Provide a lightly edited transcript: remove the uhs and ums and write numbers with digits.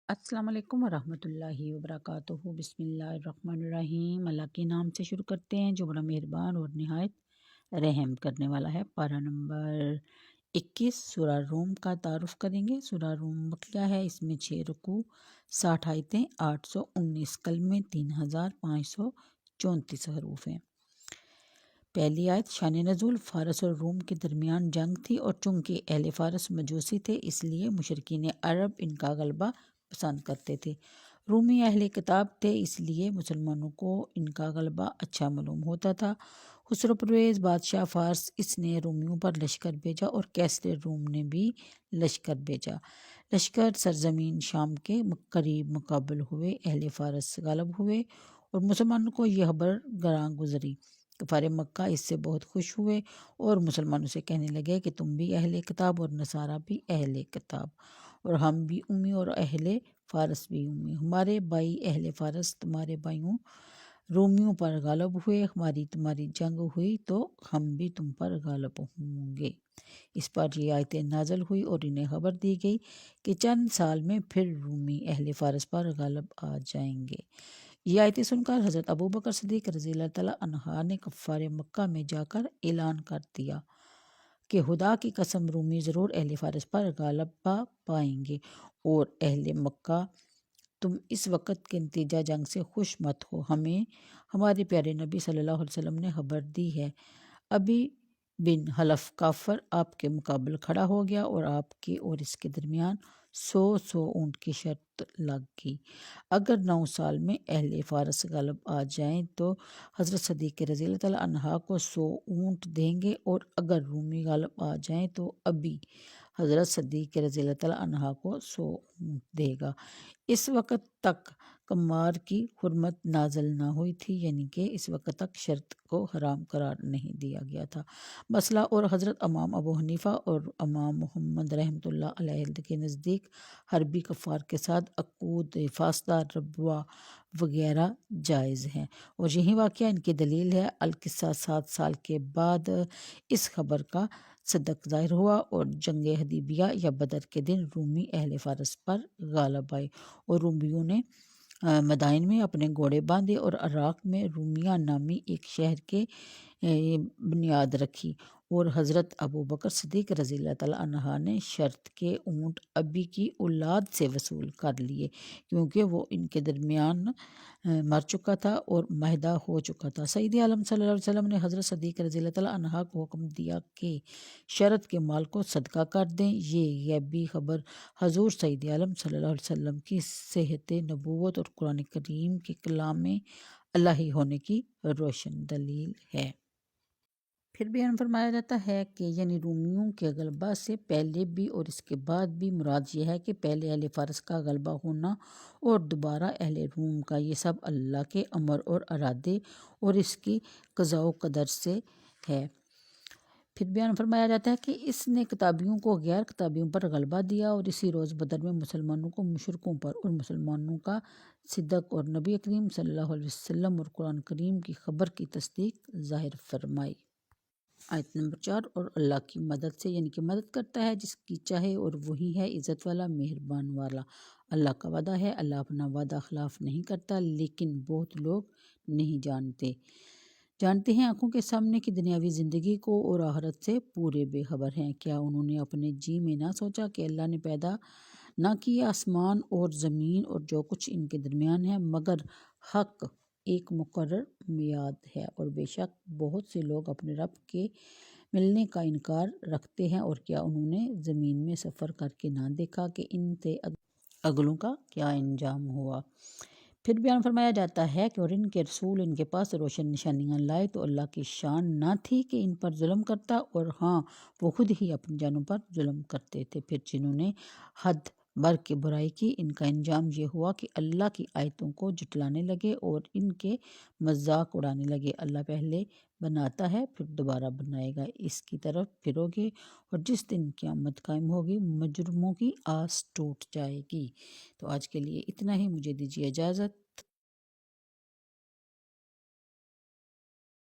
السلام علیکم ورحمۃ اللہ وبرکاتہ۔ بسم اللہ الرحمن الرحیم۔ اللہ کے نام سے شروع کرتے ہیں جو بڑا مہربان اور نہایت رحم کرنے والا ہے۔ پارہ نمبر 21 سورہ روم کا تعارف کریں گے۔ سورہ روم مکیہ ہے، اس میں 6 رکوع، 60 آیتیں، 819 کلمے، 3534 حروف ہیں۔ پہلی آیت شان نزول، فارس اور روم کے درمیان جنگ تھی، اور چونکہ اہل فارس مجوسی تھے اس لیے مشرکین عرب ان کا غلبہ پسند کرتے تھے۔ رومی اہل کتاب تھے اس لیے مسلمانوں کو ان کا غلبہ اچھا معلوم ہوتا تھا۔ خسرو پرویز بادشاہ فارس اس نے رومیوں پر لشکر بھیجا اور کیسر روم نے بھی لشکر بھیجا۔ لشکر سرزمین شام کے قریب مقابل ہوئے، اہل فارس غالب ہوئے اور مسلمانوں کو یہ خبر گراں گزری۔ کفار مکہ اس سے بہت خوش ہوئے اور مسلمانوں سے کہنے لگے کہ تم بھی اہل کتاب اور نصارہ بھی اہل کتاب، اور ہم بھی امی اور اہل فارس بھی امی، ہمارے بھائی اہل فارس تمہارے بھائیوں رومیوں پر غالب ہوئے، ہماری تمہاری جنگ ہوئی تو ہم بھی تم پر غالب ہوں گے۔ اس پر یہ آیتیں نازل ہوئی اور انہیں خبر دی گئی کہ چند سال میں پھر رومی اہل فارس پر غالب آ جائیں گے۔ یہ آیتیں سن کر حضرت ابوبکر صدیق رضی اللہ تعالیٰ عنہ نے کفار مکہ میں جا کر اعلان کر دیا کہ خدا کی قسم رومی ضرور اہل فارس پر غلبہ پائیں گے، اور اہل مکہ تم اس وقت کے نتیجہ جنگ سے خوش مت ہو، ہمیں ہمارے پیارے نبی صلی اللہ علیہ وسلم نے خبر دی ہے۔ ابھی بن حلف کافر آپ کے مقابل کھڑا ہو گیا اور آپ کے اور اس کے درمیان 100 اونٹ کی شرط لگ گئی۔ اگر 9 سال میں اہل فارس غالب آ جائیں تو حضرت صدیق رضی اللہ تعالیٰ عنہ کو 100 اونٹ دیں گے، اور اگر رومی غالب آ جائیں تو ابھی حضرت صدیق رضی اللہ تعالیٰ عنہ کو 100 اونٹ دے گا۔ اس وقت تک قمار کی حرمت نازل نہ ہوئی تھی، یعنی کہ اس وقت تک شرط کو حرام قرار نہیں دیا گیا تھا۔ مسئلہ اور حضرت امام ابو حنیفہ اور امام محمد رحمۃ اللہ علیہ کے نزدیک حربی کفار کے ساتھ عقود فاسدہ ربوا وغیرہ جائز ہیں، اور یہی واقعہ ان کی دلیل ہے۔ القصہ 7 سال کے بعد اس خبر کا صدق ظاہر ہوا اور جنگ حدیبیہ یا بدر کے دن رومی اہل فارس پر غالب آئے، اور رومیوں نے مدائن میں اپنے گھوڑے باندھے اور عراق میں رومیہ نامی ایک شہر کے بنیاد رکھی، اور حضرت ابوبکر صدیق رضی اللہ تعالیٰ عنہ نے شرط کے اونٹ ابی کی اولاد سے وصول کر لیے، کیونکہ وہ ان کے درمیان مر چکا تھا اور معاہدہ ہو چکا تھا۔ سید عالم صلی اللہ علیہ وسلم نے حضرت صدیق رضی اللہ تعالیٰ عنہ کو حکم دیا کہ شرط کے مال کو صدقہ کر دیں۔ یہ غیبی خبر حضور سید عالم صلی اللہ علیہ وسلم کی صحت نبوت اور قرآن کریم کے کلام الہی ہونے کی روشن دلیل ہے۔ پھر بیان فرمایا جاتا ہے کہ یعنی رومیوں کے غلبہ سے پہلے بھی اور اس کے بعد بھی مراد یہ ہے کہ پہلے اہل فارس کا غلبہ ہونا اور دوبارہ اہل روم کا، یہ سب اللہ کے امر اور ارادے اور اس کی قضاء و قدر سے ہے۔ پھر بیان فرمایا جاتا ہے کہ اس نے کتابیوں کو غیر کتابیوں پر غلبہ دیا، اور اسی روز بدر میں مسلمانوں کو مشرکوں پر اور مسلمانوں کا صدق اور نبی کریم صلی اللہ علیہ وسلم اور قرآن کریم کی خبر کی تصدیق ظاہر فرمائی۔ آیت نمبر 4 اور اللہ کی مدد سے، یعنی کہ مدد کرتا ہے جس کی چاہے اور وہی ہے عزت والا مہربان والا۔ اللہ کا وعدہ ہے، اللہ اپنا وعدہ خلاف نہیں کرتا، لیکن بہت لوگ نہیں جانتے ہیں آنکھوں کے سامنے کی دنیاوی زندگی کو اور آخرت سے پورے بے خبر ہیں۔ کیا انہوں نے اپنے جی میں نہ سوچا کہ اللہ نے پیدا نہ کیا آسمان اور زمین اور جو کچھ ان کے درمیان ہے مگر حق ایک مقرر میعاد ہے، اور بے شک بہت سے لوگ اپنے رب کے ملنے کا انکار رکھتے ہیں، اور کیا انہوں نے زمین میں سفر کر کے نہ دیکھا کہ ان سے اگلوں کا کیا انجام ہوا۔ پھر بیان فرمایا جاتا ہے کہ اور ان کے رسول ان کے پاس روشن نشانیاں لائے تو اللہ کی شان نہ تھی کہ ان پر ظلم کرتا، اور ہاں وہ خود ہی اپنی جانوں پر ظلم کرتے تھے۔ پھر جنہوں نے حد بر کے برائی کی ان کا انجام یہ ہوا کہ اللہ کی آیتوں کو جھٹلانے لگے اور ان کے مذاق اڑانے لگے۔ اللہ پہلے بناتا ہے پھر دوبارہ بنائے گا، اس کی طرف پھرو گے اور جس دن قیامت قائم ہوگی مجرموں کی آس ٹوٹ جائے گی۔ تو آج کے لیے اتنا ہی، مجھے دیجیے اجازت۔